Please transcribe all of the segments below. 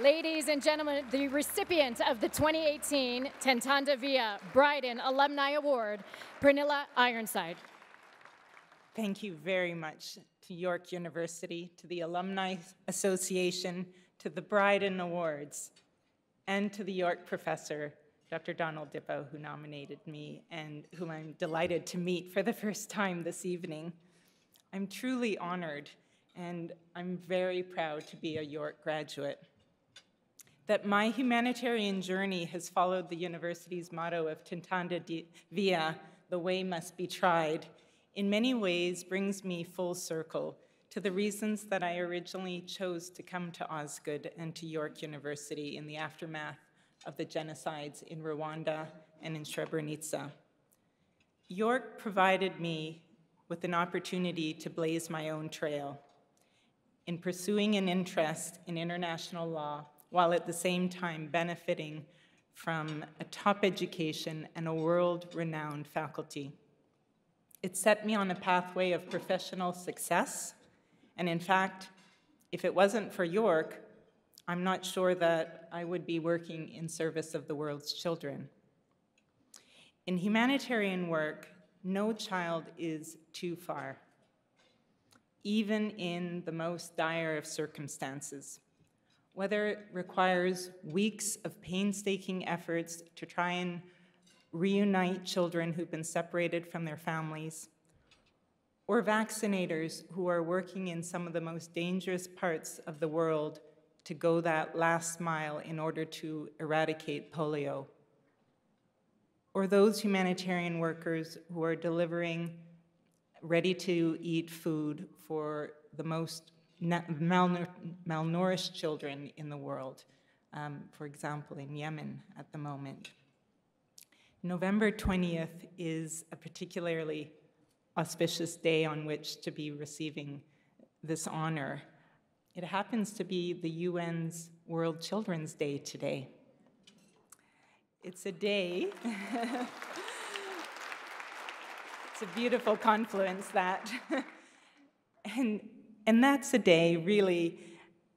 Ladies and gentlemen, the recipient of the 2018 Tentanda Via Bryden Alumni Award, Pernille Ironside. Thank you very much to York University, to the Alumni Association, to the Bryden Awards, and to the York professor, Dr. Donald Dippo, who nominated me and whom I'm delighted to meet for the first time this evening. I'm truly honored, and I'm very proud to be a York graduate. That my humanitarian journey has followed the university's motto of Tentanda Via, the way must be tried, in many ways brings me full circle to the reasons that I originally chose to come to Osgoode and to York University in the aftermath of the genocides in Rwanda and in Srebrenica. York provided me with an opportunity to blaze my own trail in pursuing an interest in international law, while at the same time benefiting from a top education and a world-renowned faculty. It set me on a pathway of professional success, and in fact, if it wasn't for York, I'm not sure that I would be working in service of the world's children. In humanitarian work, no child is too far, even in the most dire of circumstances. Whether it requires weeks of painstaking efforts to try and reunite children who've been separated from their families, or vaccinators who are working in some of the most dangerous parts of the world to go that last mile in order to eradicate polio, or those humanitarian workers who are delivering ready-to-eat food for the most malnourished children in the world, for example, in Yemen at the moment. November 20th is a particularly auspicious day on which to be receiving this honor. It happens to be the UN's World Children's Day today. It's a day, it's a beautiful confluence that, and that's a day, really,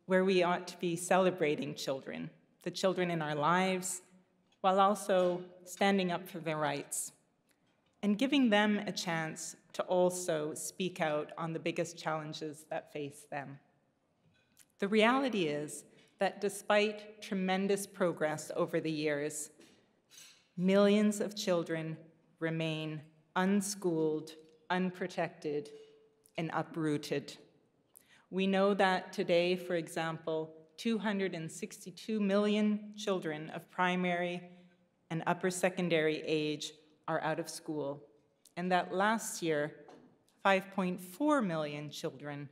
where we ought to be celebrating children, the children in our lives, while also standing up for their rights, and giving them a chance to also speak out on the biggest challenges that face them. The reality is that despite tremendous progress over the years, millions of children remain unschooled, unprotected, and uprooted. We know that today, for example, 262 million children of primary and upper secondary age are out of school, and that last year, 5.4 million children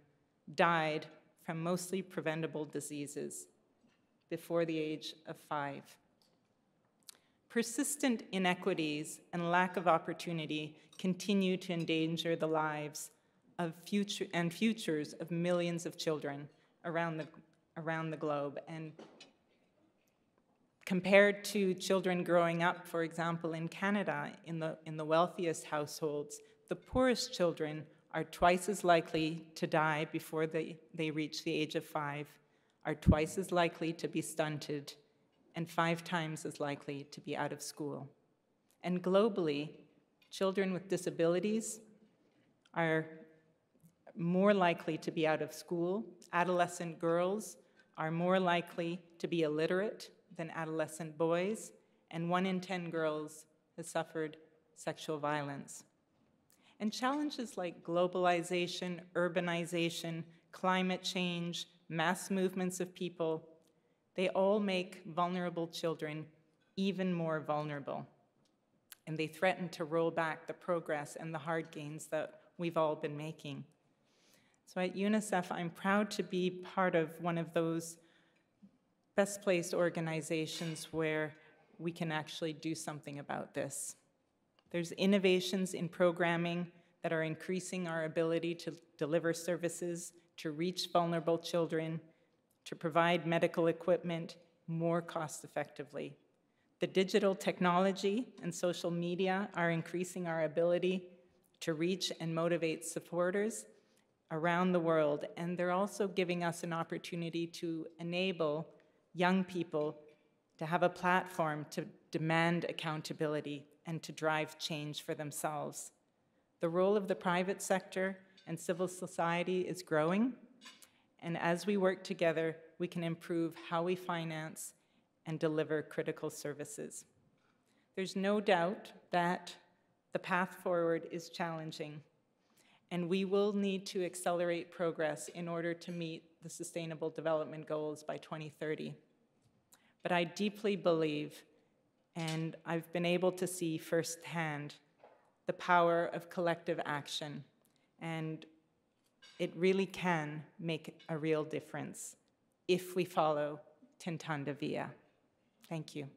died from mostly preventable diseases before the age of 5. Persistent inequities and lack of opportunity continue to endanger the lives of futures of millions of children around the globe. And compared to children growing up, for example, in Canada, in the wealthiest households, the poorest children are twice as likely to die before they reach the age of 5, are twice as likely to be stunted, and 5 times as likely to be out of school. And globally, children with disabilities are more likely to be out of school. Adolescent girls are more likely to be illiterate than adolescent boys, and 1 in 10 girls has suffered sexual violence. And challenges like globalization, urbanization, climate change, mass movements of people, they all make vulnerable children even more vulnerable. And they threaten to roll back the progress and the hard gains that we've all been making. So at UNICEF, I'm proud to be part of one of those best placed organizations where we can actually do something about this. There's innovations in programming that are increasing our ability to deliver services, to reach vulnerable children, to provide medical equipment more cost effectively. The digital technology and social media are increasing our ability to reach and motivate supporters around the world, and they're also giving us an opportunity to enable young people to have a platform to demand accountability and to drive change for themselves. The role of the private sector and civil society is growing, and as we work together, we can improve how we finance and deliver critical services. There's no doubt that the path forward is challenging, and we will need to accelerate progress in order to meet the Sustainable Development Goals by 2030. But I deeply believe, and I've been able to see firsthand, the power of collective action, and it really can make a real difference if we follow Tentanda Via. Thank you.